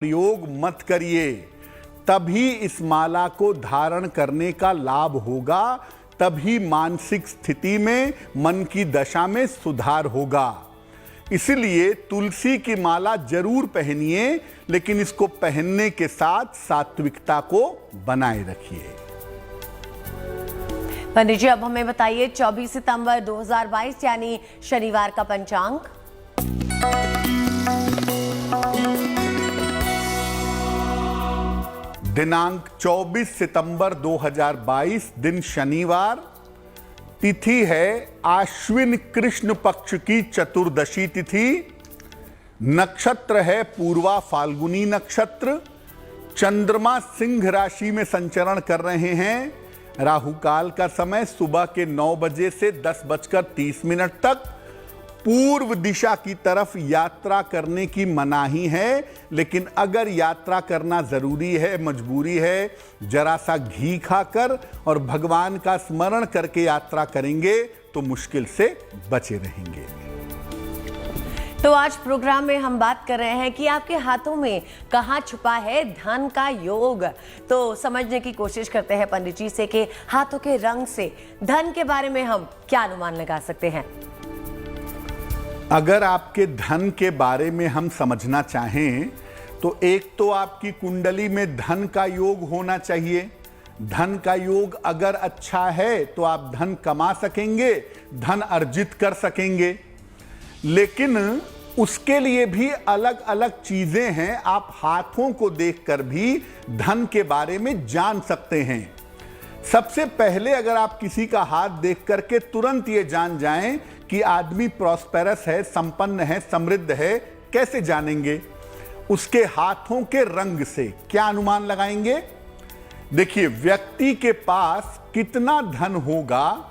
प्रयोग मत करिए, तभी इस माला को धारण करने का लाभ होगा, तभी मानसिक स्थिति में, मन की दशा में सुधार होगा। इसलिए तुलसी की माला जरूर पहनिए, लेकिन इसको पहनने के साथ सात्विकता को बनाए रखिए। पंडित जी, अब हमें बताइए 24 सितंबर 2022 यानी शनिवार का पंचांग। दिनांक 24 सितंबर 2022, दिन शनिवार, तिथि है आश्विन कृष्ण पक्ष की चतुर्दशी तिथि, नक्षत्र है पूर्वा फाल्गुनी नक्षत्र, चंद्रमा सिंह राशि में संचरण कर रहे हैं, राहु काल का समय सुबह के 9 बजे से 10:30 तक, पूर्व दिशा की तरफ यात्रा करने की मनाही है, लेकिन अगर यात्रा करना जरूरी है, मजबूरी है, जरा सा घी खाकर और भगवान का स्मरण करके यात्रा करेंगे तो मुश्किल से बचे रहेंगे। तो आज प्रोग्राम में हम बात कर रहे हैं कि आपके हाथों में कहाँ छुपा है धन का योग। तो समझने की कोशिश करते हैं पंडित जी से कि हाथों के रंग से धन के बारे में हम क्या अनुमान लगा सकते हैं। अगर आपके धन के बारे में हम समझना चाहें तो एक तो आपकी कुंडली में धन का योग होना चाहिए। धन का योग अगर अच्छा है तो आप धन कमा सकेंगे, धन अर्जित कर सकेंगे, लेकिन उसके लिए भी अलग अलग चीजें हैं। आप हाथों को देखकर भी धन के बारे में जान सकते हैं। सबसे पहले अगर आप किसी का हाथ देख करके तुरंत ये जान जाएं कि आदमी प्रॉस्पेरस है, संपन्न है, समृद्ध है, कैसे जानेंगे? उसके हाथों के रंग से। क्या अनुमान लगाएंगे? देखिए, व्यक्ति के पास कितना धन होगा,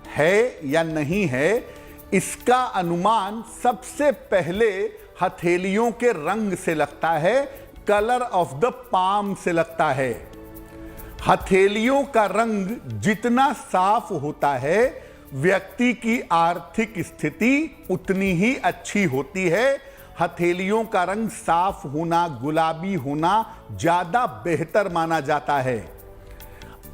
है या नहीं है, इसका अनुमान सबसे पहले हथेलियों के रंग से लगता है, कलर ऑफ द पाम से लगता है। हथेलियों का रंग जितना साफ होता है, व्यक्ति की आर्थिक स्थिति उतनी ही अच्छी होती है। हथेलियों का रंग साफ होना, गुलाबी होना ज्यादा बेहतर माना जाता है।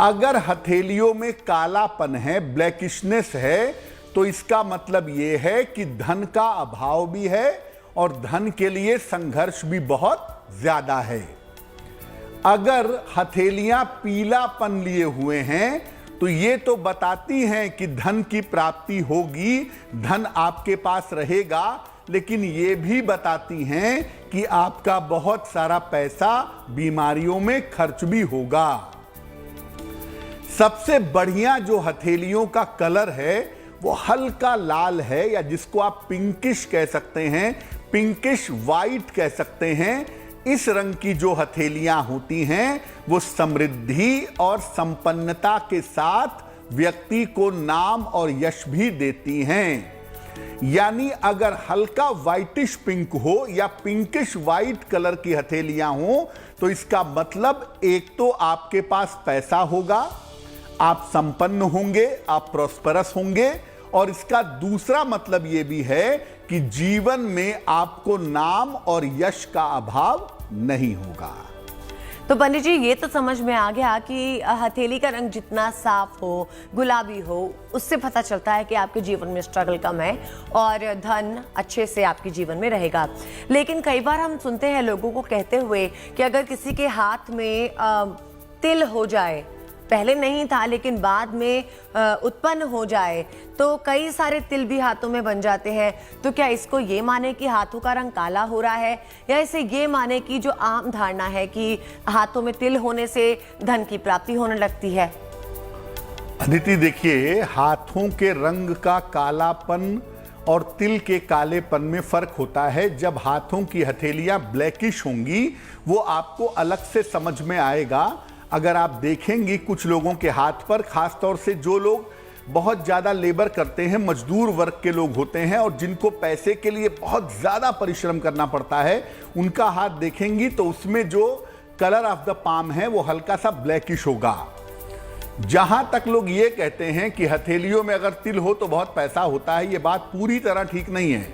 अगर हथेलियों में कालापन है, ब्लैकिशनेस है, तो इसका मतलब यह है कि धन का अभाव भी है और धन के लिए संघर्ष भी बहुत ज्यादा है। अगर हथेलियां पीलापन लिए हुए हैं तो ये तो बताती हैं कि धन की प्राप्ति होगी, धन आपके पास रहेगा, लेकिन ये भी बताती हैं कि आपका बहुत सारा पैसा बीमारियों में खर्च भी होगा। सबसे बढ़िया जो हथेलियों का कलर है वो हल्का लाल है, या जिसको आप पिंकिश कह सकते हैं, पिंकिश वाइट कह सकते हैं। इस रंग की जो हथेलियां होती हैं वो समृद्धि और संपन्नता के साथ व्यक्ति को नाम और यश भी देती हैं। यानी अगर हल्का वाइटिश पिंक हो या पिंकिश वाइट कलर की हथेलियां हो तो इसका मतलब एक तो आपके पास पैसा होगा, आप संपन्न होंगे, आप प्रॉस्परस होंगे, और इसका दूसरा मतलब यह भी है कि जीवन में आपको नाम और यश का अभाव नहीं होगा। तो पंडित जी, ये तो समझ में आ गया कि हथेली का रंग जितना साफ हो, गुलाबी हो, उससे पता चलता है कि आपके जीवन में स्ट्रगल कम है और धन अच्छे से आपके जीवन में रहेगा। लेकिन कई बार हम सुनते हैं लोगों को कहते हुए कि अगर किसी के हाथ में तिल हो जाए, पहले नहीं था लेकिन बाद में उत्पन्न हो जाए, तो कई सारे तिल भी हाथों में बन जाते हैं, तो क्या इसको ये माने कि हाथों का रंग काला हो रहा है, या इसे ये माने कि जो आम धारणा है कि हाथों में तिल होने से धन की प्राप्ति होने लगती है? अदिति, देखिए, हाथों के रंग का कालापन और तिल के कालेपन में फर्क होता है। जब हाथों की हथेलियां ब्लैकिश होंगी वो आपको अलग से समझ में आएगा। अगर आप देखेंगी कुछ लोगों के हाथ पर, खास तौर से जो लोग बहुत ज़्यादा लेबर करते हैं, मजदूर वर्ग के लोग होते हैं और जिनको पैसे के लिए बहुत ज़्यादा परिश्रम करना पड़ता है, उनका हाथ देखेंगी तो उसमें जो कलर ऑफ द पाम है वो हल्का सा ब्लैकिश होगा। जहां तक लोग ये कहते हैं कि हथेलियों में अगर तिल हो तो बहुत पैसा होता है, ये बात पूरी तरह ठीक नहीं है।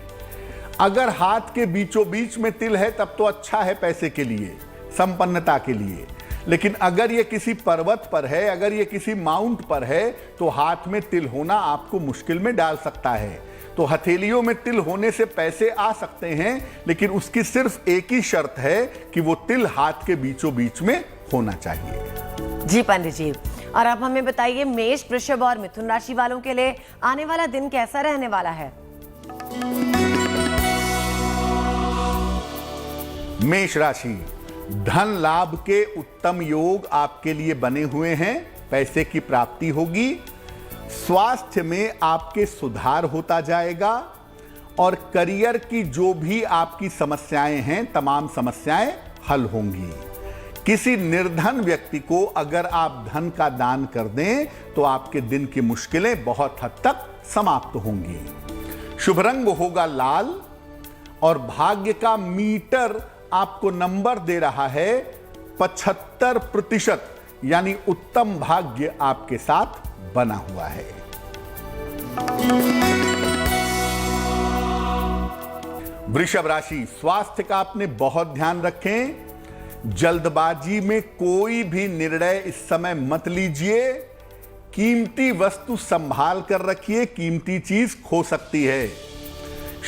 अगर हाथ के बीचों बीच में तिल है तब तो अच्छा है पैसे के लिए, संपन्नता के लिए। लेकिन अगर ये किसी पर्वत पर है, अगर ये किसी माउंट पर है, तो हाथ में तिल होना आपको मुश्किल में डाल सकता है। तो हथेलियों में तिल होने से पैसे आ सकते हैं, लेकिन उसकी सिर्फ एक ही शर्त है कि वो तिल हाथ के बीचों बीच में होना चाहिए। जी पंडित जी, और अब हमें बताइए मेष, वृषभ और मिथुन राशि वालों के लिए आने वाला दिन कैसा रहने वाला है? मेष राशि, धन लाभ के उत्तम योग आपके लिए बने हुए हैं, पैसे की प्राप्ति होगी। स्वास्थ्य में आपके सुधार होता जाएगा और करियर की जो भी आपकी समस्याएं हैं, तमाम समस्याएं हल होंगी। किसी निर्धन व्यक्ति को अगर आप धन का दान कर दें तो आपके दिन की मुश्किलें बहुत हद तक समाप्त होंगी। शुभ रंग होगा लाल और भाग्य का मीटर आपको नंबर दे रहा है 75%, यानी उत्तम भाग्य आपके साथ बना हुआ है। वृषभ राशि, स्वास्थ्य का आपने बहुत ध्यान रखें। जल्दबाजी में कोई भी निर्णय इस समय मत लीजिए। कीमती वस्तु संभाल कर रखिए, कीमती चीज खो सकती है।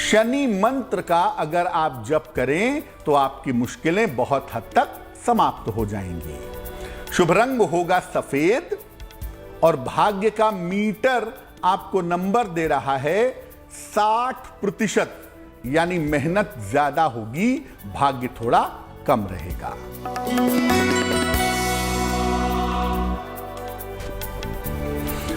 शनि मंत्र का अगर आप जप करें तो आपकी मुश्किलें बहुत हद तक समाप्त हो जाएंगी। शुभ रंग होगा सफेद और भाग्य का मीटर आपको नंबर दे रहा है 60%, यानी मेहनत ज्यादा होगी, भाग्य थोड़ा कम रहेगा।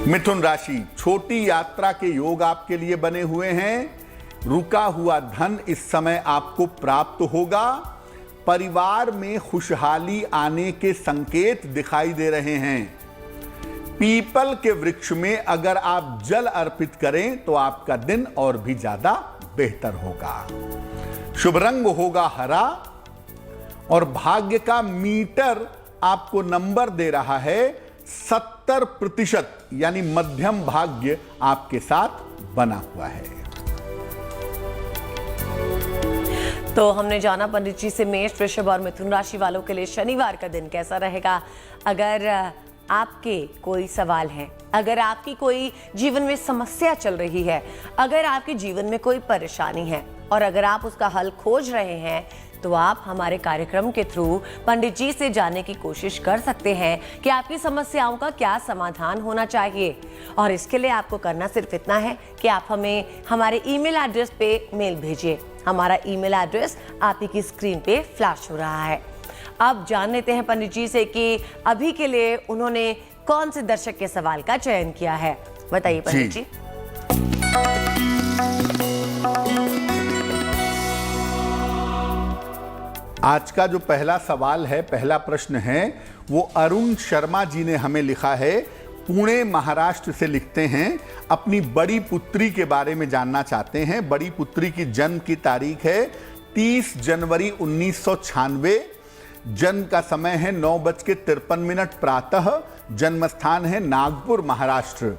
मिथुन राशि, छोटी यात्रा के योग आपके लिए बने हुए हैं। रुका हुआ धन इस समय आपको प्राप्त होगा। परिवार में खुशहाली आने के संकेत दिखाई दे रहे हैं। पीपल के वृक्ष में अगर आप जल अर्पित करें तो आपका दिन और भी ज्यादा बेहतर होगा। शुभ रंग होगा हरा और भाग्य का मीटर आपको नंबर दे रहा है 70%, यानी मध्यम भाग्य आपके साथ बना हुआ है। तो हमने जाना पंडित जी से मेष, वृषभ और मिथुन राशि वालों के लिए शनिवार का दिन कैसा रहेगा। अगर आपके कोई सवाल है, अगर आपकी कोई जीवन में समस्या चल रही है, अगर आपके जीवन में कोई परेशानी है और अगर आप उसका हल खोज रहे हैं, तो आप हमारे कार्यक्रम के थ्रू पंडित जी से जानने की कोशिश कर सकते हैं कि आपकी समस्याओं का क्या समाधान होना चाहिए। और इसके लिए आपको करना सिर्फ इतना है कि आप हमें हमारे ईमेल एड्रेस पे मेल भेजिए। हमारा ईमेल एड्रेस आप ही की स्क्रीन पे फ्लैश हो रहा है। अब जान लेते हैं पंडित जी से कि अभी के लिए उन्होंने कौन से दर्शक के सवाल का चयन किया है। बताइए पंडित जी। आज का जो पहला सवाल है, पहला प्रश्न है, वो अरुण शर्मा जी ने हमें लिखा है। पुणे महाराष्ट्र से लिखते हैं, अपनी बड़ी पुत्री के बारे में जानना चाहते हैं। बड़ी पुत्री की जन्म की तारीख है 30 जनवरी 1996। जन्म का समय है 9:53 प्रातः। जन्म स्थान है नागपुर, महाराष्ट्र।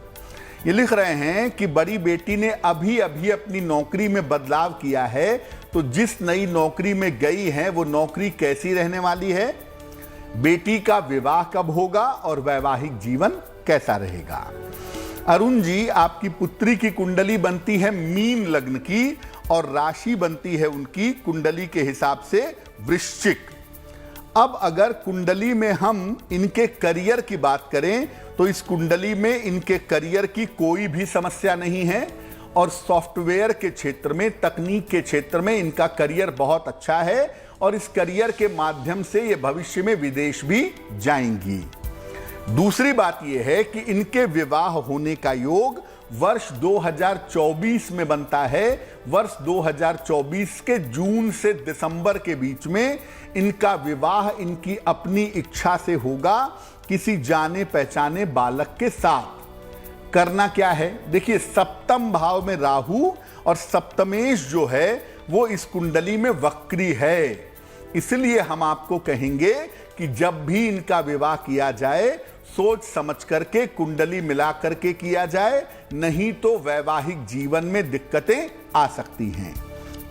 ये लिख रहे हैं कि बड़ी बेटी ने अभी अभी अपनी नौकरी में बदलाव किया है, तो जिस नई नौकरी में गई है वो नौकरी कैसी रहने वाली है, बेटी का विवाह कब होगा और वैवाहिक जीवन कैसा रहेगा। अरुण जी, आपकी पुत्री की कुंडली बनती है मीन लग्न की और राशि बनती है उनकी कुंडली के हिसाब से वृश्चिक। अब अगर कुंडली में हम इनके करियर की बात करें तो इस कुंडली में इनके करियर की कोई भी समस्या नहीं है और सॉफ्टवेयर के क्षेत्र में, तकनीक के क्षेत्र में इनका करियर बहुत अच्छा है और इस करियर के माध्यम से ये भविष्य में विदेश भी जाएंगी। दूसरी बात यह है कि इनके विवाह होने का योग वर्ष 2024 में बनता है। वर्ष 2024 के जून से दिसंबर के बीच में इनका विवाह इनकी अपनी इच्छा से होगा, किसी जाने पहचाने बालक के साथ। करना क्या है, देखिए, सप्तम भाव में राहु और सप्तमेश जो है वो इस कुंडली में वक्री है। इसलिए हम आपको कहेंगे कि जब भी इनका विवाह किया जाए सोच समझ करके, कुंडली मिला करके किया जाए, नहीं तो वैवाहिक जीवन में दिक्कतें आ सकती हैं।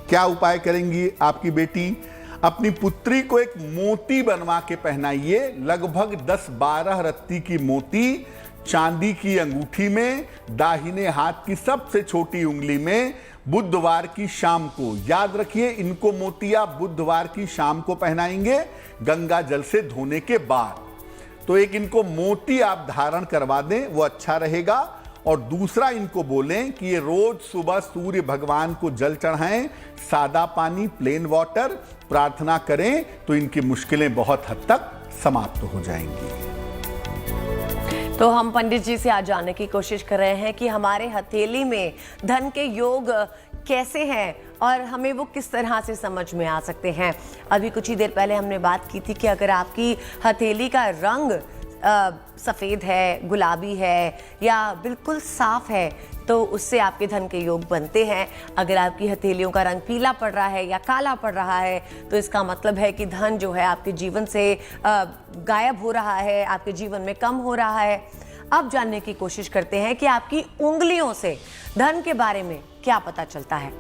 क्या उपाय करेंगी आपकी बेटी? अपनी पुत्री को एक मोती बनवा के पहनाइए, लगभग 10-12 रत्ती की मोती चांदी की अंगूठी में, दाहिने हाथ की सबसे छोटी उंगली में, बुधवार की शाम को। याद रखिए, इनको मोतिया बुधवार की शाम को पहनाएंगे गंगा जल से धोने के बाद। तो एक इनको मोती आप धारण करवा दें, वो अच्छा रहेगा। और दूसरा इनको बोलें कि ये रोज सुबह सूर्य भगवान को जल चढ़ाएं, सादा पानी, प्लेन वाटर, प्रार्थना करें तो इनकी मुश्किलें बहुत हद तक समाप्त हो जाएंगी। तो हम पंडित जी से आज जानने की कोशिश कर रहे हैं कि हमारे हथेली में धन के योग कैसे हैं और हमें वो किस तरह से समझ में आ सकते हैं। अभी कुछ ही देर पहले हमने बात की थी कि अगर आपकी हथेली का रंग सफ़ेद है, गुलाबी है या बिल्कुल साफ है तो उससे आपके धन के योग बनते हैं। अगर आपकी हथेलियों का रंग पीला पड़ रहा है या काला पड़ रहा है तो इसका मतलब है कि धन जो है आपके जीवन से गायब हो रहा है, आपके जीवन में कम हो रहा है। अब जानने की कोशिश करते हैं कि आपकी उंगलियों से धन के बारे में क्या पता चलता है।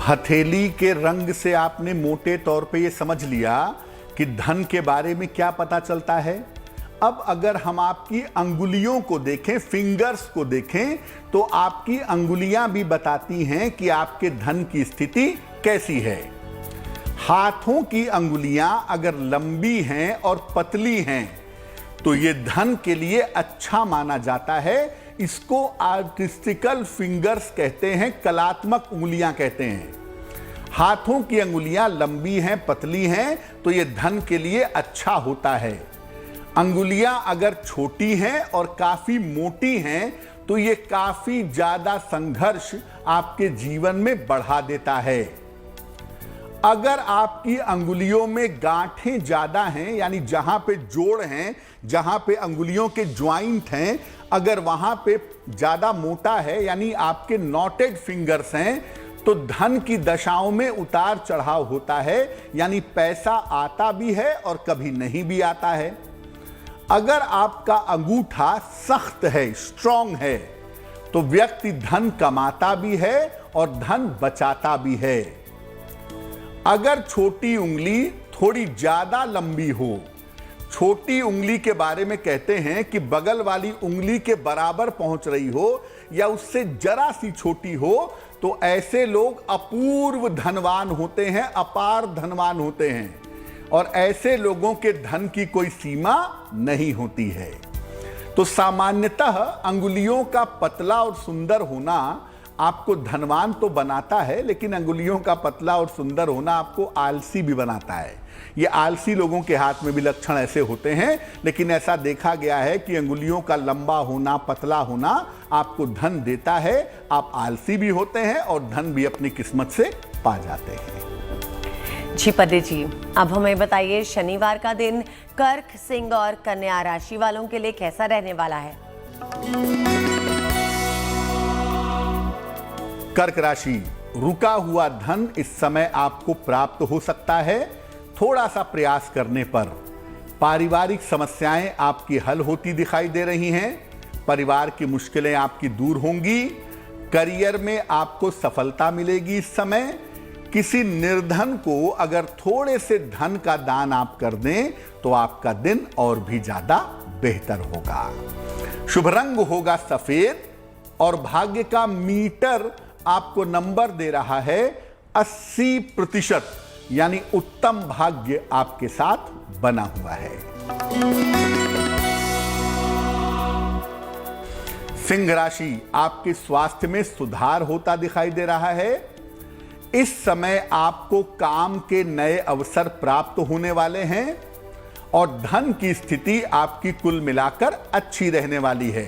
हथेली के रंग से आपने मोटे तौर पे ये समझ लिया कि धन के बारे में क्या पता चलता है। अब अगर हम आपकी अंगुलियों को देखें, फिंगर्स को देखें, तो आपकी अंगुलियां भी बताती हैं कि आपके धन की स्थिति कैसी है। हाथों की अंगुलियां अगर लंबी हैं और पतली हैं तो ये धन के लिए अच्छा माना जाता है। इसको आर्टिस्टिकल फिंगर्स कहते हैं, कलात्मक उंगलियां कहते हैं। हाथों की अंगुलियां लंबी हैं, पतली हैं तो ये धन के लिए अच्छा होता है। अंगुलियां अगर छोटी हैं और काफी मोटी हैं तो ये काफी ज्यादा संघर्ष आपके जीवन में बढ़ा देता है। अगर आपकी अंगुलियों में गांठें ज्यादा हैं, यानी जहां पे जोड़ हैं, जहां पे अंगुलियों के ज्वाइंट हैं, अगर वहां पे ज्यादा मोटा है, यानी आपके नॉटेड फिंगर्स हैं, तो धन की दशाओं में उतार चढ़ाव होता है, यानी पैसा आता भी है और कभी नहीं भी आता है। अगर आपका अंगूठा सख्त है, स्ट्रांग है, तो व्यक्ति धन कमाता भी है और धन बचाता भी है। अगर छोटी उंगली थोड़ी ज्यादा लंबी हो, छोटी उंगली के बारे में कहते हैं कि बगल वाली उंगली के बराबर पहुंच रही हो या उससे जरा सी छोटी हो, तो ऐसे लोग अपूर्व धनवान होते हैं, अपार धनवान होते हैं और ऐसे लोगों के धन की कोई सीमा नहीं होती है। तो सामान्यतः अंगुलियों का पतला और सुंदर होना आपको धनवान तो बनाता है, लेकिन अंगुलियों का पतला और सुंदर होना आपको आलसी भी बनाता है। ये आलसी लोगों के हाथ में भी लक्षण ऐसे होते हैं, लेकिन ऐसा देखा गया है कि अंगुलियों का लंबा होना, पतला होना आपको धन देता है। आप आलसी भी होते हैं और धन भी अपनी किस्मत से पा जाते हैं। जी पंडित जी, अब हमें बताइए शनिवार का दिन कर्क, सिंह और कन्या राशि वालों के लिए कैसा रहने वाला है। कर्क राशि, रुका हुआ धन इस समय आपको प्राप्त हो सकता है, थोड़ा सा प्रयास करने पर। पारिवारिक समस्याएं आपकी हल होती दिखाई दे रही हैं, परिवार की मुश्किलें आपकी दूर होंगी, करियर में आपको सफलता मिलेगी। इस समय किसी निर्धन को अगर थोड़े से धन का दान आप कर दें तो आपका दिन और भी ज्यादा बेहतर होगा। शुभ रंग होगा सफेद और भाग्य का मीटर आपको नंबर दे रहा है 80%, यानी उत्तम भाग्य आपके साथ बना हुआ है। सिंह राशि, आपके स्वास्थ्य में सुधार होता दिखाई दे रहा है। इस समय आपको काम के नए अवसर प्राप्त होने वाले हैं और धन की स्थिति आपकी कुल मिलाकर अच्छी रहने वाली है।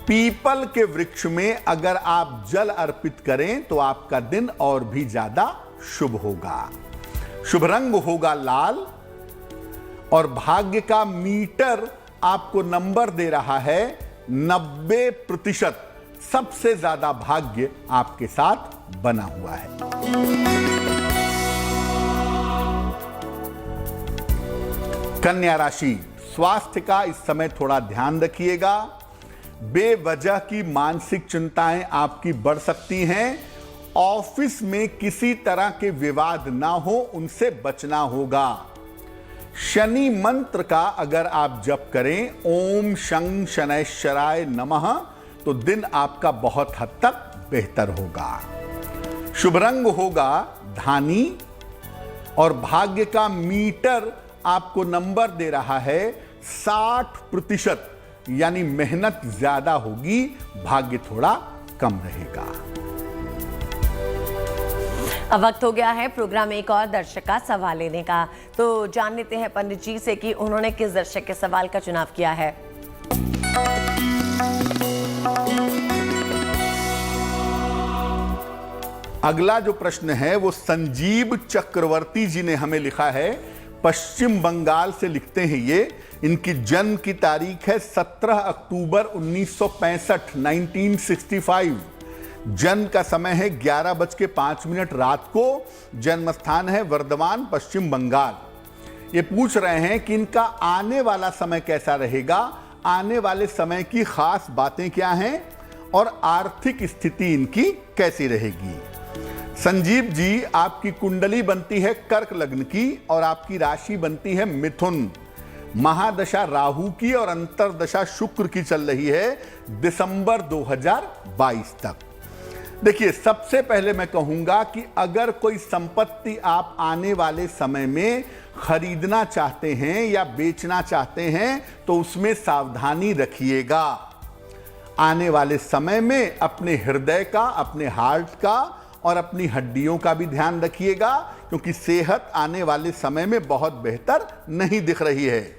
पीपल के वृक्ष में अगर आप जल अर्पित करें तो आपका दिन और भी ज्यादा शुभ होगा। शुभ रंग होगा लाल और भाग्य का मीटर आपको नंबर दे रहा है 90%। सबसे ज्यादा भाग्य आपके साथ बना हुआ है। कन्या राशि, स्वास्थ्य का इस समय थोड़ा ध्यान रखिएगा। बेवजह की मानसिक चिंताएं आपकी बढ़ सकती हैं ऑफिस में किसी तरह के विवाद ना हो, उनसे बचना होगा। शनि मंत्र का अगर आप जप करें ओम शं शनैश्चराय नमः, तो दिन आपका बहुत हद तक बेहतर होगा। शुभ रंग होगा धानी और भाग्य का मीटर आपको नंबर दे रहा है 60%, यानी मेहनत ज्यादा होगी, भाग्य थोड़ा कम रहेगा। अब वक्त हो गया है प्रोग्राम में एक और दर्शक का सवाल लेने का, तो जान लेते हैं पंडित जी से कि उन्होंने किस दर्शक के सवाल का चुनाव किया है। अगला जो प्रश्न है वो संजीव चक्रवर्ती जी ने हमें लिखा है, पश्चिम बंगाल से लिखते हैं ये। इनकी जन्म की तारीख है 17 अक्टूबर 1965, 1965। जन्म का समय है 11:05 रात को। जन्म स्थान है वर्धमान, पश्चिम बंगाल। ये पूछ रहे हैं कि इनका आने वाला समय कैसा रहेगा, आने वाले समय की खास बातें क्या हैं और आर्थिक स्थिति इनकी कैसी रहेगी। संजीव जी, आपकी कुंडली बनती है कर्क लग्न की और आपकी राशि बनती है मिथुन। महादशा राहु की और अंतरदशा शुक्र की चल रही है दिसंबर 2022 तक। देखिए, सबसे पहले मैं कहूंगा कि अगर कोई संपत्ति आप आने वाले समय में खरीदना चाहते हैं या बेचना चाहते हैं तो उसमें सावधानी रखिएगा। आने वाले समय में अपने हृदय का, अपने हार्ट का और अपनी हड्डियों का भी ध्यान रखिएगा, क्योंकि सेहत आने वाले समय में बहुत बेहतर नहीं दिख रही है।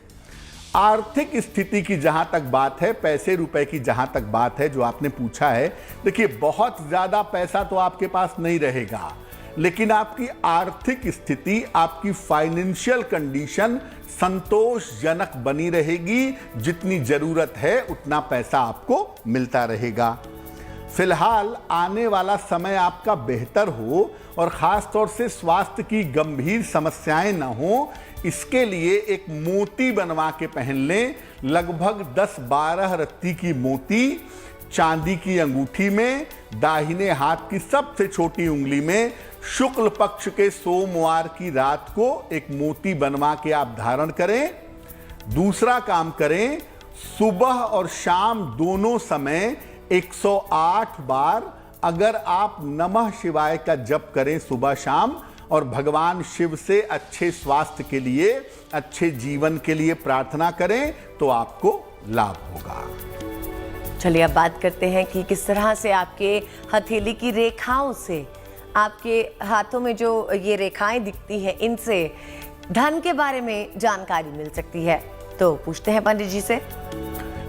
आर्थिक स्थिति की जहां तक बात है, पैसे रुपए की जहां तक बात है जो आपने पूछा है, देखिए बहुत ज्यादा पैसा तो आपके पास नहीं रहेगा, लेकिन आपकी आर्थिक स्थिति, आपकी फाइनेंशियल कंडीशन संतोषजनक बनी रहेगी। जितनी जरूरत है उतना पैसा आपको मिलता रहेगा। फिलहाल आने वाला समय आपका बेहतर हो और खास तौर से स्वास्थ्य की गंभीर समस्याएं न हो, इसके लिए एक मोती बनवा के पहन लें। लगभग 10-12 रत्ती की मोती चांदी की अंगूठी में, दाहिने हाथ की सबसे छोटी उंगली में, शुक्ल पक्ष के सोमवार की रात को एक मोती बनवा के आप धारण करें। दूसरा काम करें, सुबह और शाम दोनों समय 108 बार अगर आप नमः शिवाय का जप करें सुबह शाम और भगवान शिव से अच्छे स्वास्थ्य के लिए, अच्छे जीवन के लिए प्रार्थना करें तो आपको लाभ होगा। चलिए अब बात करते हैं कि किस तरह से आपके हथेली की रेखाओं से, आपके हाथों में जो ये रेखाएं दिखती हैं, इनसे धन के बारे में जानकारी मिल सकती है। तो पूछते हैं पंडित जी से।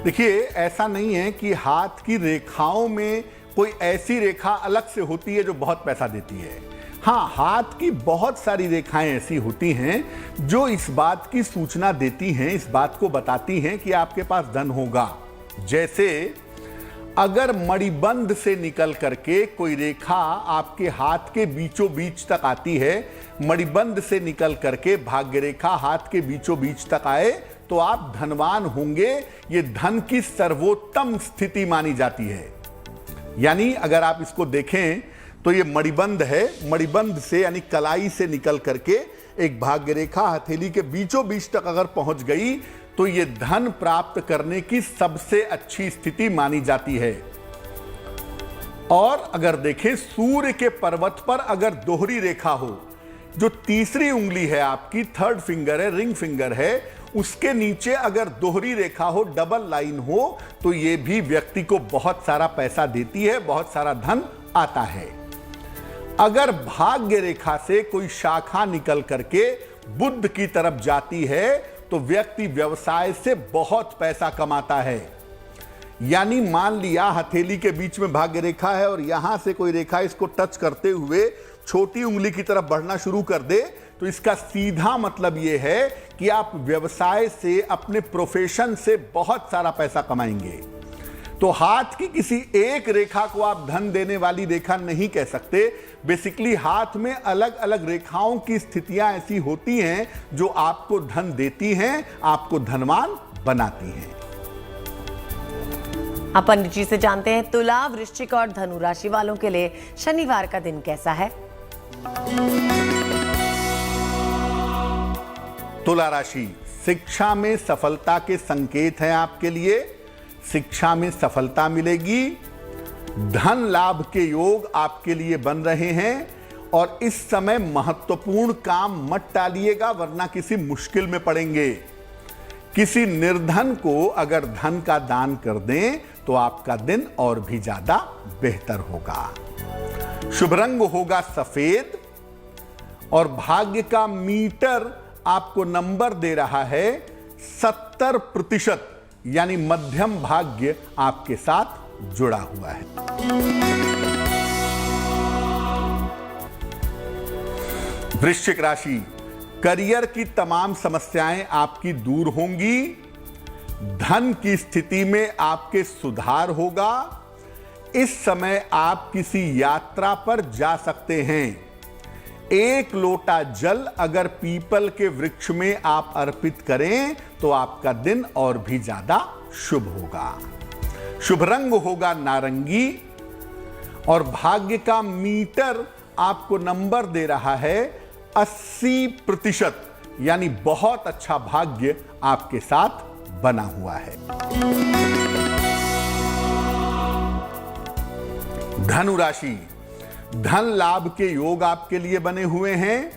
देखिए, ऐसा नहीं है कि हाथ की रेखाओं में कोई ऐसी रेखा अलग से होती है जो बहुत पैसा देती है। हाँ, हाथ की बहुत सारी रेखाएं ऐसी होती हैं जो इस बात की सूचना देती हैं, इस बात को बताती हैं कि आपके पास धन होगा। जैसे अगर मणिबंध से निकल करके कोई रेखा आपके हाथ के बीचों बीच तक आती है, मणिबंध से निकल करके भाग्य रेखा हाथ के बीचों बीच तक आए, तो आप धनवान होंगे। ये धन की सर्वोत्तम स्थिति मानी जाती है। यानी अगर आप इसको देखें तो ये मणिबंध है, मणिबंध से यानी कलाई से निकल करके एक भाग्य रेखा हथेली के बीचों बीच तक अगर पहुंच गई तो ये धन प्राप्त करने की सबसे अच्छी स्थिति मानी जाती है। और अगर देखें, सूर्य के पर्वत पर अगर दोहरी रेखा हो, जो तीसरी उंगली है आपकी, थर्ड फिंगर है, रिंग फिंगर है, उसके नीचे अगर दोहरी रेखा हो, डबल लाइन हो, तो ये भी व्यक्ति को बहुत सारा पैसा देती है, बहुत सारा धन आता है। अगर भाग्य रेखा से कोई शाखा निकल करके बुध की तरफ जाती है तो व्यक्ति व्यवसाय से बहुत पैसा कमाता है। यानी मान लिया हथेली के बीच में भाग्य रेखा है और यहां से कोई रेखा इसको टच करते हुए छोटी उंगली की तरफ बढ़ना शुरू कर दे, तो इसका सीधा मतलब यह है कि आप व्यवसाय से, अपने प्रोफेशन से बहुत सारा पैसा कमाएंगे। तो हाथ की किसी एक रेखा को आप धन देने वाली रेखा नहीं कह सकते। बेसिकली हाथ में अलग अलग रेखाओं की स्थितियां ऐसी होती हैं जो आपको धन देती हैं, आपको धनवान बनाती हैं। अब पंडित जी से जानते हैं तुला, वृश्चिक और धनु राशि वालों के लिए शनिवार का दिन कैसा है। तुला राशि, शिक्षा में सफलता के संकेत हैं आपके लिए। शिक्षा में सफलता मिलेगी, धन लाभ के योग आपके लिए बन रहे हैं और इस समय महत्वपूर्ण काम मत टालिएगा वरना किसी मुश्किल में पड़ेंगे। किसी निर्धन को अगर धन का दान कर दें तो आपका दिन और भी ज्यादा बेहतर होगा। शुभ रंग होगा सफेद और भाग्य का मीटर आपको नंबर दे रहा है 70%, यानी मध्यम भाग्य आपके साथ जुड़ा हुआ है। वृश्चिक राशि, करियर की तमाम समस्याएं आपकी दूर होंगी। धन की स्थिति में आपके सुधार होगा। इस समय आप किसी यात्रा पर जा सकते हैं। एक लोटा जल अगर पीपल के वृक्ष में आप अर्पित करें तो आपका दिन और भी ज्यादा शुभ होगा। शुभ रंग होगा नारंगी और भाग्य का मीटर आपको नंबर दे रहा है 80%, यानी बहुत अच्छा भाग्य आपके साथ बना हुआ है। धनु राशि, धन लाभ के योग आपके लिए बने हुए हैं।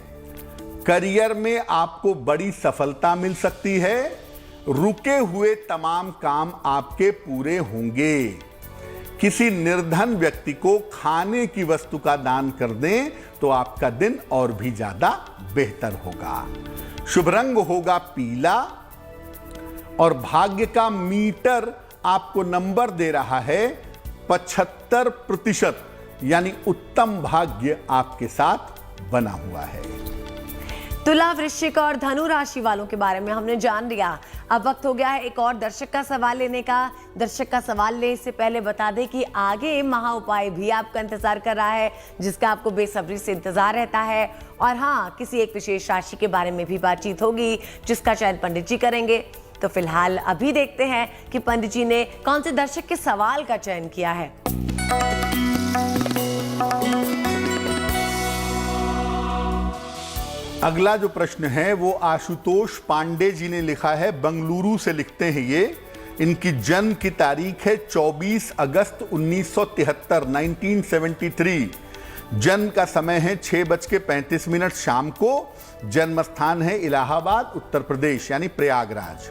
करियर में आपको बड़ी सफलता मिल सकती है। रुके हुए तमाम काम आपके पूरे होंगे। किसी निर्धन व्यक्ति को खाने की वस्तु का दान कर दें तो आपका दिन और भी ज्यादा बेहतर होगा। शुभ रंग होगा पीला और भाग्य का मीटर आपको नंबर दे रहा है 75%, यानी उत्तम भाग्य आपके साथ बना हुआ है। तुला, वृश्चिक और धनु राशि वालों के बारे में हमने जान लिया। अब वक्त हो गया है एक और दर्शक का सवाल लेने का। दर्शक का सवाल लेने से पहले बता दें कि आगे महा उपाय भी आपका इंतजार कर रहा है, जिसका आपको बेसब्री से इंतजार रहता है। और हाँ, किसी एक विशेष राशि के बारे में भी बातचीत होगी जिसका चयन पंडित जी करेंगे। तो फिलहाल अभी देखते हैं कि पंडित जी ने कौन से दर्शक के सवाल का चयन किया है। अगला जो प्रश्न है वो आशुतोष पांडे जी ने लिखा है, बंगलुरु से लिखते हैं ये। इनकी जन्म की तारीख है 24 अगस्त 1973, 1973। जन्म का समय है 6:35 शाम को। जन्म स्थान है इलाहाबाद, उत्तर प्रदेश, यानी प्रयागराज।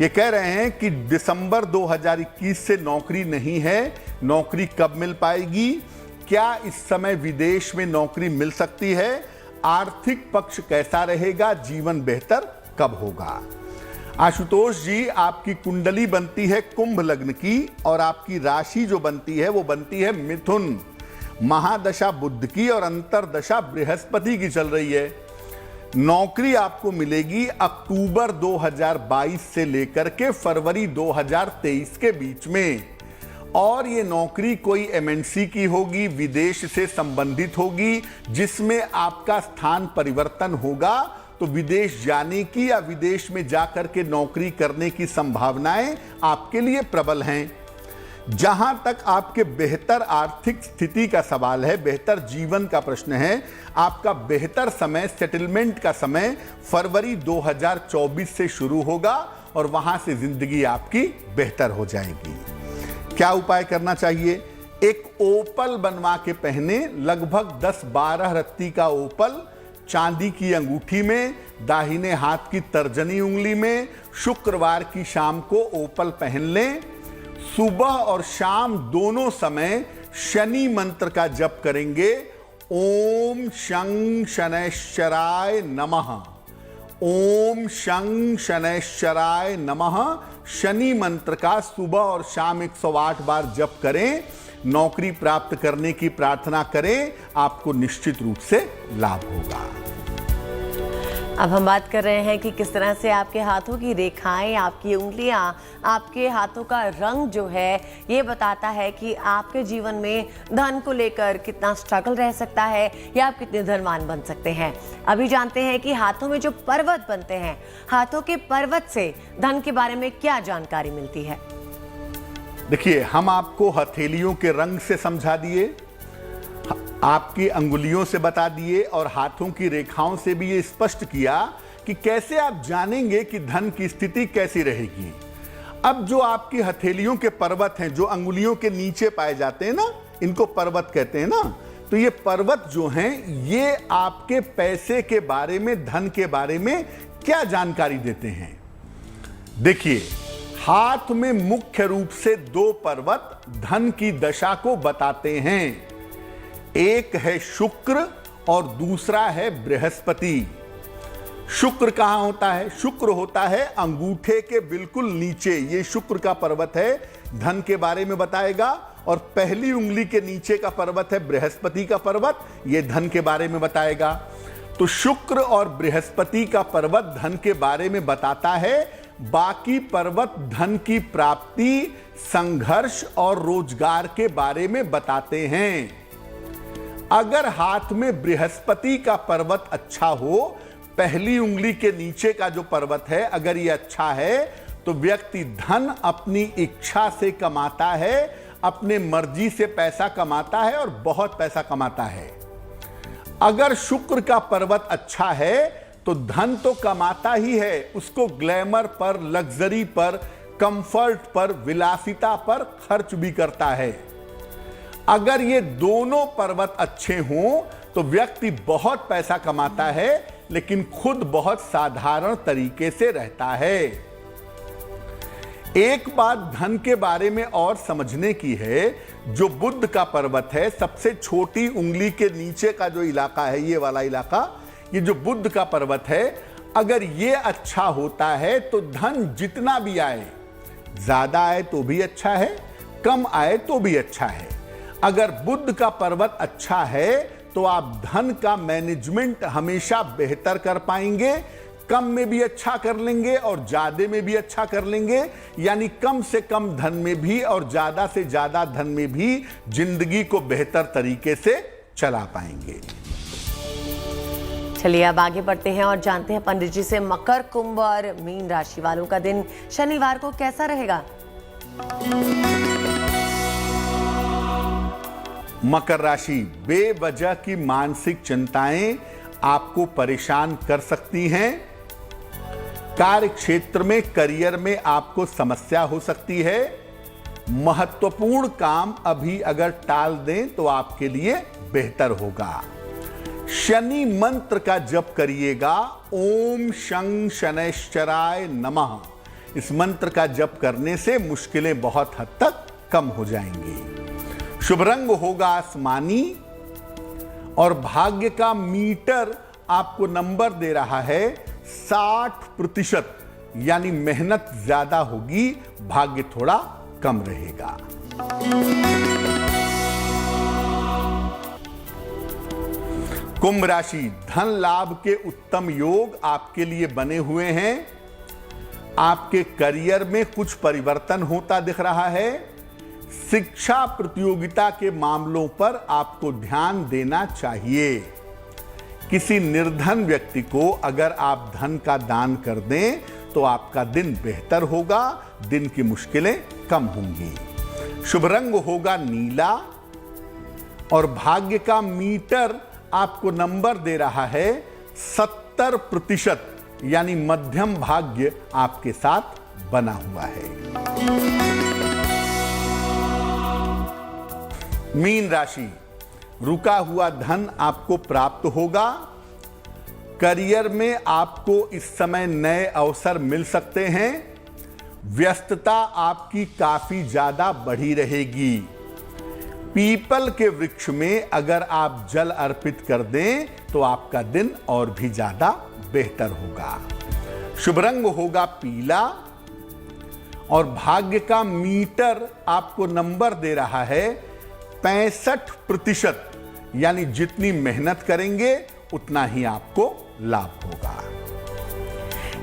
ये कह रहे हैं कि दिसंबर 2021 से नौकरी नहीं है। नौकरी कब मिल पाएगी? क्या इस समय विदेश में नौकरी मिल सकती है? आर्थिक पक्ष कैसा रहेगा? जीवन बेहतर कब होगा? आशुतोष जी, आपकी कुंडली बनती है कुंभ लग्न की और आपकी राशि जो बनती है वो बनती है मिथुन। महादशा बुध की और अंतरदशा बृहस्पति की चल रही है। नौकरी आपको मिलेगी अक्टूबर 2022 से लेकर के फरवरी 2023 के बीच में। और ये नौकरी कोई एमएनसी की होगी, विदेश से संबंधित होगी, जिसमें आपका स्थान परिवर्तन होगा। तो विदेश जाने की या विदेश में जाकर के नौकरी करने की संभावनाएं आपके लिए प्रबल हैं। जहां तक आपके बेहतर आर्थिक स्थिति का सवाल है, बेहतर जीवन का प्रश्न है, आपका बेहतर समय, सेटलमेंट का समय फरवरी 2024 से शुरू होगा और वहां से जिंदगी आपकी बेहतर हो जाएगी। क्या उपाय करना चाहिए? एक ओपल बनवा के पहने, लगभग 10-12 रत्ती का ओपल चांदी की अंगूठी में, दाहिने हाथ की तर्जनी उंगली में। शुक्रवार की शाम को ओपल पहन लें। सुबह और शाम दोनों समय शनि मंत्र का जप करेंगे। ओम शं शनैश्चराय नमः, ओम शं शनैश्चराय नमः। शनि मंत्र का सुबह और शाम 108 बार जप करें। नौकरी प्राप्त करने की प्रार्थना करें, आपको निश्चित रूप से लाभ होगा। अब हम बात कर रहे हैं कि किस तरह से आपके हाथों की रेखाएं, आपकी उंगलियां, आपके हाथों का रंग जो है ये बताता है कि आपके जीवन में धन को लेकर कितना स्ट्रगल रह सकता है या आप कितने धनवान बन सकते हैं। अभी जानते हैं कि हाथों में जो पर्वत बनते हैं, हाथों के पर्वत से धन के बारे में क्या जानकारी मिलती है। देखिए, हम आपको हथेलियों के रंग से समझा दिए, आपकी अंगुलियों से बता दिए और हाथों की रेखाओं से भी ये स्पष्ट किया कि कैसे आप जानेंगे कि धन की स्थिति कैसी रहेगी। अब जो आपकी हथेलियों के पर्वत हैं, जो अंगुलियों के नीचे पाए जाते हैं ना, इनको पर्वत कहते हैं ना, तो ये पर्वत जो हैं, ये आपके पैसे के बारे में, धन के बारे में क्या जानकारी देते हैं। देखिए, हाथ में मुख्य रूप से दो पर्वत धन की दशा को बताते हैं। एक है शुक्र और दूसरा है बृहस्पति। शुक्र कहां होता है? शुक्र होता है अंगूठे के बिल्कुल नीचे। ये शुक्र का पर्वत है, धन के बारे में बताएगा। और पहली उंगली के नीचे का पर्वत है बृहस्पति का पर्वत, ये धन के बारे में बताएगा। तो शुक्र और बृहस्पति का पर्वत धन के बारे में बताता है, बाकी पर्वत धन की प्राप्ति, संघर्ष और रोजगार के बारे में बताते हैं। अगर हाथ में बृहस्पति का पर्वत अच्छा हो, पहली उंगली के नीचे का जो पर्वत है अगर ये अच्छा है, तो व्यक्ति धन अपनी इच्छा से कमाता है, अपने मर्जी से पैसा कमाता है और बहुत पैसा कमाता है। अगर शुक्र का पर्वत अच्छा है तो धन तो कमाता ही है, उसको ग्लैमर पर, लग्जरी पर, कंफर्ट पर, विलासिता पर खर्च भी करता है। अगर ये दोनों पर्वत अच्छे हों तो व्यक्ति बहुत पैसा कमाता है, लेकिन खुद बहुत साधारण तरीके से रहता है। एक बात धन के बारे में और समझने की है, जो बुध का पर्वत है, सबसे छोटी उंगली के नीचे का जो इलाका है, ये वाला इलाका, ये जो बुध का पर्वत है, अगर ये अच्छा होता है तो धन जितना भी आए, ज्यादा आए तो भी अच्छा है, कम आए तो भी अच्छा है। अगर बुध का पर्वत अच्छा है तो आप धन का मैनेजमेंट हमेशा बेहतर कर पाएंगे, कम में भी अच्छा कर लेंगे और ज्यादा में भी अच्छा कर लेंगे, यानी कम से कम धन में भी और ज्यादा से ज्यादा धन में भी जिंदगी को बेहतर तरीके से चला पाएंगे। चलिए अब आगे बढ़ते हैं और जानते हैं पंडित जी से मकर, कुंभ और मीन राशि वालों का दिन शनिवार को कैसा रहेगा। मकर राशि, बेवजह की मानसिक चिंताएं आपको परेशान कर सकती हैं। कार्य क्षेत्र में, करियर में आपको समस्या हो सकती है। महत्वपूर्ण काम अभी अगर टाल दें तो आपके लिए बेहतर होगा। शनि मंत्र का जप करिएगा, ओम शं शनैश्चराय नमः। इस मंत्र का जप करने से मुश्किलें बहुत हद तक कम हो जाएंगी। शुभ रंग होगा आसमानी और भाग्य का मीटर आपको नंबर दे रहा है 60%, यानी मेहनत ज्यादा होगी, भाग्य थोड़ा कम रहेगा। कुंभ राशि, धन लाभ के उत्तम योग आपके लिए बने हुए हैं। आपके करियर में कुछ परिवर्तन होता दिख रहा है। शिक्षा प्रतियोगिता के मामलों पर आपको ध्यान देना चाहिए। किसी निर्धन व्यक्ति को अगर आप धन का दान कर दें तो आपका दिन बेहतर होगा, दिन की मुश्किलें कम होंगी। शुभ रंग होगा नीला और भाग्य का मीटर आपको नंबर दे रहा है 70%, यानी मध्यम भाग्य आपके साथ बना हुआ है। मीन राशि, रुका हुआ धन आपको प्राप्त होगा। करियर में आपको इस समय नए अवसर मिल सकते हैं। व्यस्तता आपकी काफी ज्यादा बढ़ी रहेगी। पीपल के वृक्ष में अगर आप जल अर्पित कर दें तो आपका दिन और भी ज्यादा बेहतर होगा। शुभ रंग होगा पीला और भाग्य का मीटर आपको नंबर दे रहा है 65%, यानी जितनी मेहनत करेंगे उतना ही आपको लाभ होगा।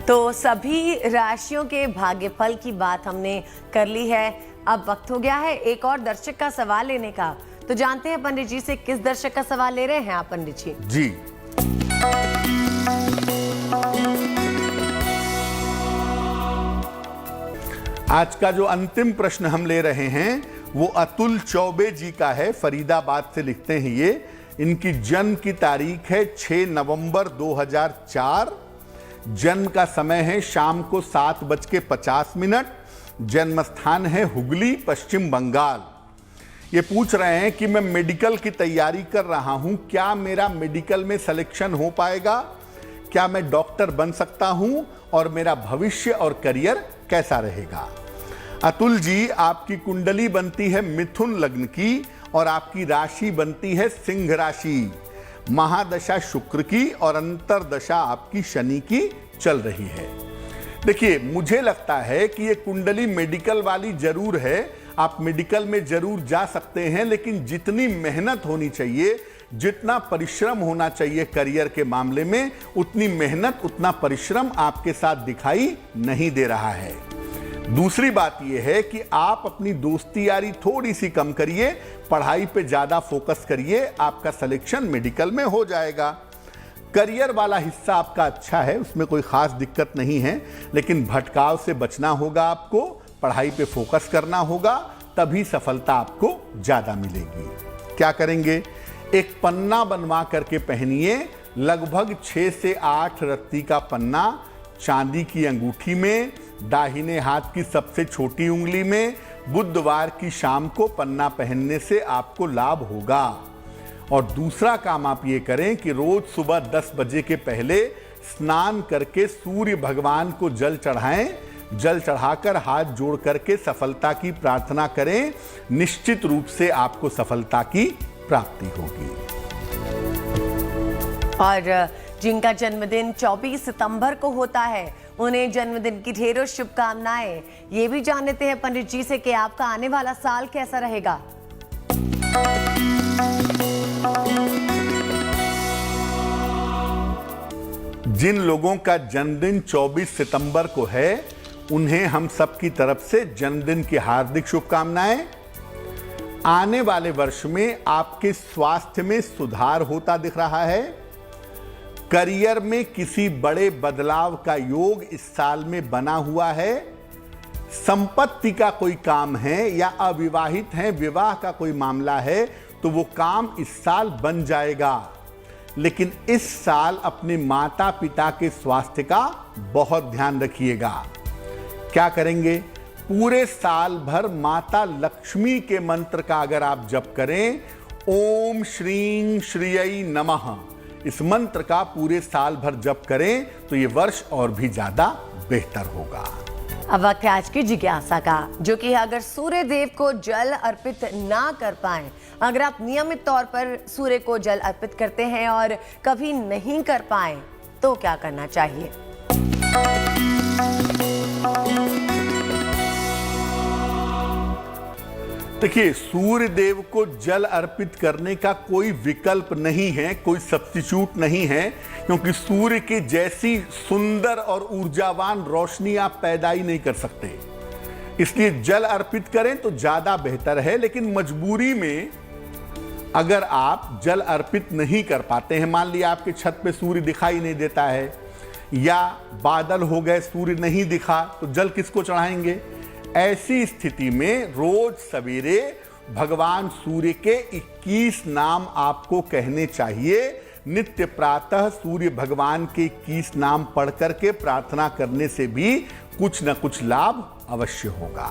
तो सभी राशियों के भाग्यफल की बात हमने कर ली है। अब वक्त हो गया है एक और दर्शक का सवाल लेने का। तो जानते हैं पंडित जी से किस दर्शक का सवाल ले रहे हैं आप पंडित जी? जी, आज का जो अंतिम प्रश्न हम ले रहे हैं वो अतुल चौबे जी का है, फरीदाबाद से लिखते हैं ये। इनकी जन्म की तारीख है 6 नवंबर 2004। जन्म का समय है शाम को 7:50। जन्म स्थान है हुगली, पश्चिम बंगाल। ये पूछ रहे हैं कि मैं मेडिकल की तैयारी कर रहा हूं, क्या मेरा मेडिकल में सिलेक्शन हो पाएगा? क्या मैं डॉक्टर बन सकता हूं और मेरा भविष्य और करियर कैसा रहेगा? अतुल जी, आपकी कुंडली बनती है मिथुन लग्न की और आपकी राशि बनती है सिंह राशि। महादशा शुक्र की और अंतरदशा आपकी शनि की चल रही है। देखिए, मुझे लगता है कि ये कुंडली मेडिकल वाली जरूर है, आप मेडिकल में जरूर जा सकते हैं, लेकिन जितनी मेहनत होनी चाहिए, जितना परिश्रम होना चाहिए करियर के मामले में, उतनी मेहनत, उतना परिश्रम आपके साथ दिखाई नहीं दे रहा है। दूसरी बात यह है कि आप अपनी दोस्ती यारी थोड़ी सी कम करिए, पढ़ाई पे ज्यादा फोकस करिए, आपका सिलेक्शन मेडिकल में हो जाएगा। करियर वाला हिस्सा आपका अच्छा है, उसमें कोई खास दिक्कत नहीं है, लेकिन भटकाव से बचना होगा आपको, पढ़ाई पे फोकस करना होगा, तभी सफलता आपको ज्यादा मिलेगी। क्या करेंगे? एक पन्ना बनवा करके पहनिए, लगभग 6 से 8 रत्ती का पन्ना, चांदी की अंगूठी में, दाहिने हाथ की सबसे छोटी उंगली में। बुधवार की शाम को पन्ना पहनने से आपको लाभ होगा। और दूसरा काम आप ये करें कि रोज सुबह 10 बजे के पहले स्नान करके सूर्य भगवान को जल चढ़ाएं। जल चढ़ाकर हाथ जोड़ करके सफलता की प्रार्थना करें, निश्चित रूप से आपको सफलता की प्राप्ति होगी। और जिनका जन्मदिन 24 सितंबर को होता है, उन्हें जन्मदिन की ढेरों शुभकामनाएं। ये भी जानते हैं पंडित जी से कि आपका आने वाला साल कैसा रहेगा। जिन लोगों का जन्मदिन 24 सितंबर को है, उन्हें हम सबकी तरफ से जन्मदिन की हार्दिक शुभकामनाएं। आने वाले वर्ष में आपके स्वास्थ्य में सुधार होता दिख रहा है। करियर में किसी बड़े बदलाव का योग इस साल में बना हुआ है। संपत्ति का कोई काम है या अविवाहित हैं, विवाह का कोई मामला है, तो वो काम इस साल बन जाएगा। लेकिन इस साल अपने माता पिता के स्वास्थ्य का बहुत ध्यान रखिएगा। क्या करेंगे? पूरे साल भर माता लक्ष्मी के मंत्र का अगर आप जप करें, ओम श्रीं श्रीयै नमः, इस मंत्र का पूरे साल भर जप करें, तो ये वर्ष और भी ज्यादा बेहतर होगा। अब वक्त है आज की जिज्ञासा का, जो कि अगर सूर्य देव को जल अर्पित ना कर पाए, अगर आप नियमित तौर पर सूर्य को जल अर्पित करते हैं और कभी नहीं कर पाए, तो क्या करना चाहिए? देखिए, सूर्य देव को जल अर्पित करने का कोई विकल्प नहीं है, कोई सब्स्टिट्यूट नहीं है, क्योंकि सूर्य की जैसी सुंदर और ऊर्जावान रोशनी आप पैदा ही नहीं कर सकते। इसलिए जल अर्पित करें तो ज्यादा बेहतर है। लेकिन मजबूरी में अगर आप जल अर्पित नहीं कर पाते हैं, मान लिया आपके छत पे सूर्य दिखाई नहीं देता है या बादल हो गए, सूर्य नहीं दिखा, तो जल किसको चढ़ाएंगे? ऐसी स्थिति में रोज सवेरे भगवान सूर्य के 21 नाम आपको कहने चाहिए। नित्य प्रातः सूर्य भगवान के 21 नाम पढ़ करके प्रार्थना करने से भी कुछ न कुछ लाभ अवश्य होगा।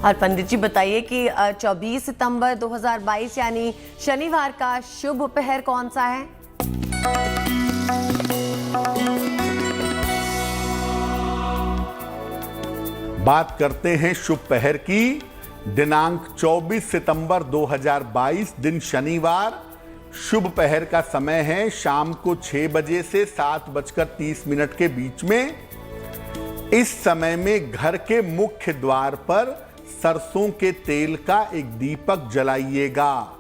और पंडित जी बताइए कि 24 सितंबर 2022 यानी शनिवार का शुभ पहर कौन सा है? बात करते हैं शुभ पहर की। दिनांक 24 सितंबर 2022, दिन शनिवार। शुभ पहर का समय है शाम को 6 बजे से 7:30 के बीच में। इस समय में घर के मुख्य द्वार पर सरसों के तेल का एक दीपक जलाइएगा।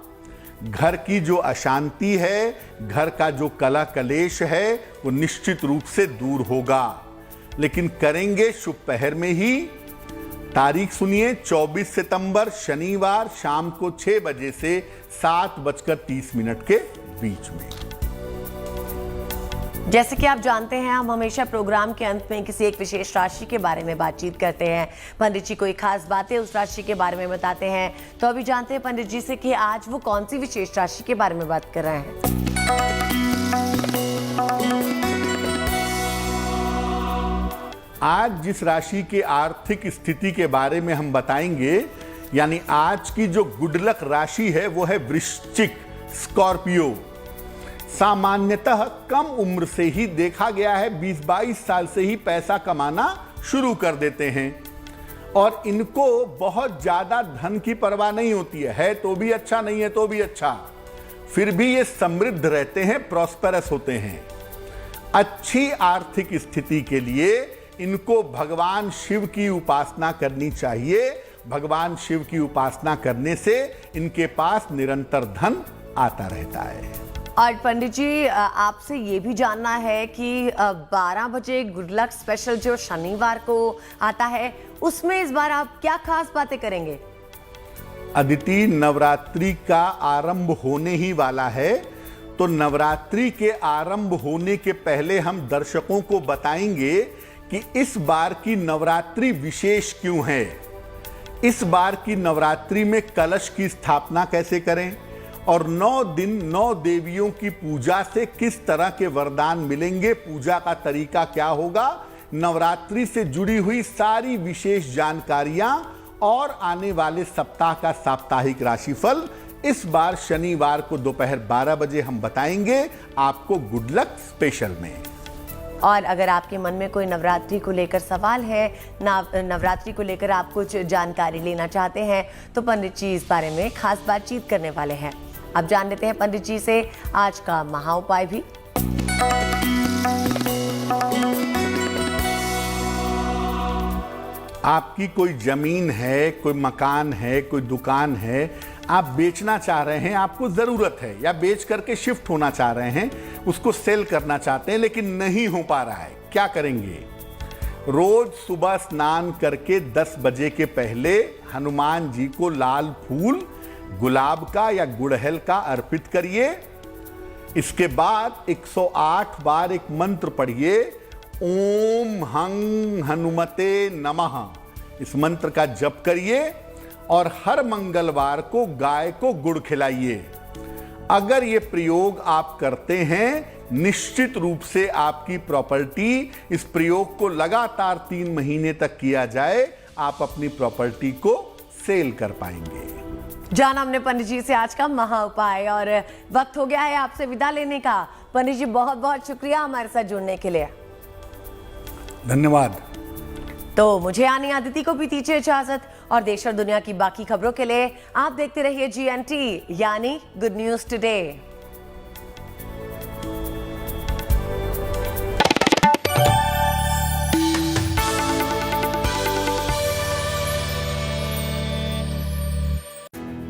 घर की जो अशांति है, घर का जो कलह कलेश है, वो निश्चित रूप से दूर होगा। लेकिन करेंगे शुभ पहर में ही। तारीख सुनिए, 24 सितंबर शनिवार शाम को 6 बजे से 7:30 के बीच में। जैसे कि आप जानते हैं, हम हमेशा प्रोग्राम के अंत में किसी एक विशेष राशि के बारे में बातचीत करते हैं। पंडित जी कोई खास बातें उस राशि के बारे में बताते हैं। तो अभी जानते हैं पंडित जी से कि आज वो कौन सी विशेष राशि के बारे में बात कर रहे हैं। आज जिस राशि के आर्थिक स्थिति के बारे में हम बताएंगे, यानी आज की जो गुड लक राशि है वो है वृश्चिक, स्कॉर्पियो। सामान्यतः कम उम्र से ही देखा गया है 20-22 साल से ही पैसा कमाना शुरू कर देते हैं और इनको बहुत ज्यादा धन की परवाह नहीं होती है तो भी अच्छा, नहीं है तो भी अच्छा, फिर भी ये समृद्ध रहते हैं, प्रॉस्पेरस होते हैं। अच्छी आर्थिक स्थिति के लिए इनको भगवान शिव की उपासना करनी चाहिए। भगवान शिव की उपासना करने से इनके पास निरंतर धन आता रहता है। और पंडित जी, आपसे ये भी जानना है कि 12 बजे गुड लक स्पेशल जो शनिवार को आता है, उसमें इस बार आप क्या खास बातें करेंगे? अदिति, नवरात्रि का आरंभ होने ही वाला है, तो नवरात्रि के आरंभ होने के पहले हम दर्शकों को बताएंगे कि इस बार की नवरात्रि विशेष क्यों है। इस बार की नवरात्रि में कलश की स्थापना कैसे करें और 9 दिन 9 देवियों की पूजा से किस तरह के वरदान मिलेंगे, पूजा का तरीका क्या होगा, नवरात्रि से जुड़ी हुई सारी विशेष जानकारियां और आने वाले सप्ताह का साप्ताहिक राशिफल इस बार शनिवार को दोपहर 12 बजे हम बताएंगे आपको गुड लक स्पेशल में। और अगर आपके मन में कोई नवरात्रि को लेकर सवाल है, नवरात्रि को लेकर आप कुछ जानकारी लेना चाहते हैं, तो पंडित जी इस बारे में खास बातचीत करने वाले हैं। अब जान लेते हैं पंडित जी से आज का महा उपाय भी। आपकी कोई जमीन है, कोई मकान है, कोई दुकान है, आप बेचना चाह रहे हैं, आपको जरूरत है, या बेच करके शिफ्ट होना चाह रहे हैं, उसको सेल करना चाहते हैं लेकिन नहीं हो पा रहा है, क्या करेंगे? रोज सुबह स्नान करके 10 बजे के पहले हनुमान जी को लाल फूल, गुलाब का या गुड़हल का अर्पित करिए। इसके बाद 108 बार एक मंत्र पढ़िए, ओम हं हनुमते नमः। इस मंत्र का जप करिए और हर मंगलवार को गाय को गुड़ खिलाइए। अगर ये प्रयोग आप करते हैं, निश्चित रूप से आपकी प्रॉपर्टी, इस प्रयोग को लगातार 3 महीने तक किया जाए, आप अपनी प्रॉपर्टी को सेल कर पाएंगे। जाना हमने पंडित जी से आज का महा उपाय, और वक्त हो गया है आपसे विदा लेने का। पंडित जी बहुत बहुत शुक्रिया हमारे साथ जुड़ने के लिए। धन्यवाद। तो मुझे यानी अदिति को भी दीजिए इजाजत, और देश और दुनिया की बाकी खबरों के लिए आप देखते रहिए GNT, यानी गुड न्यूज टुडे।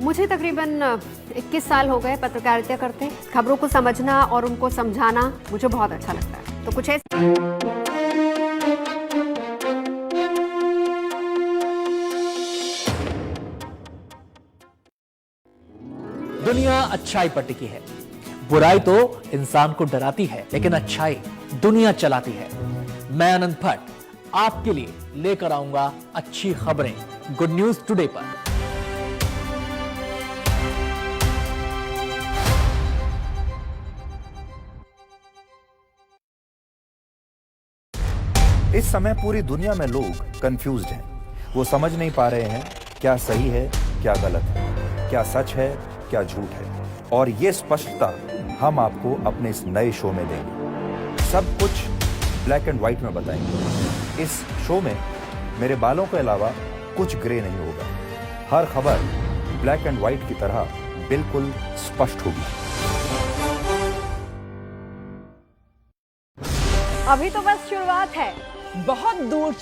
मुझे तकरीबन 21 साल हो गए पत्रकारिता करते। खबरों को समझना और उनको समझाना मुझे बहुत अच्छा लगता है। तो कुछ ऐसे दुनिया अच्छाई पर टिकी है। बुराई तो इंसान को डराती है, लेकिन अच्छाई दुनिया चलाती है। मैं अनंत भट्ट आपके लिए लेकर आऊंगा अच्छी खबरें गुड न्यूज टुडे पर। इस समय पूरी दुनिया में लोग कंफ्यूज्ड हैं। वो समझ नहीं पा रहे हैं क्या सही है, क्या गलत है, क्या सच है, क्या झूठ है। और ये स्पष्टता हम आपको अपने इस नए शो में देंगे। सब कुछ ब्लैक एंड व्हाइट में बताएंगे। इस शो में मेरे बालों के अलावा कुछ ग्रे नहीं होगा। हर खबर ब्लैक एंड व्हाइट की तरह बिल्कुल स्पष्ट होगी। अभी तो बस शुरुआत है, बहुत दूर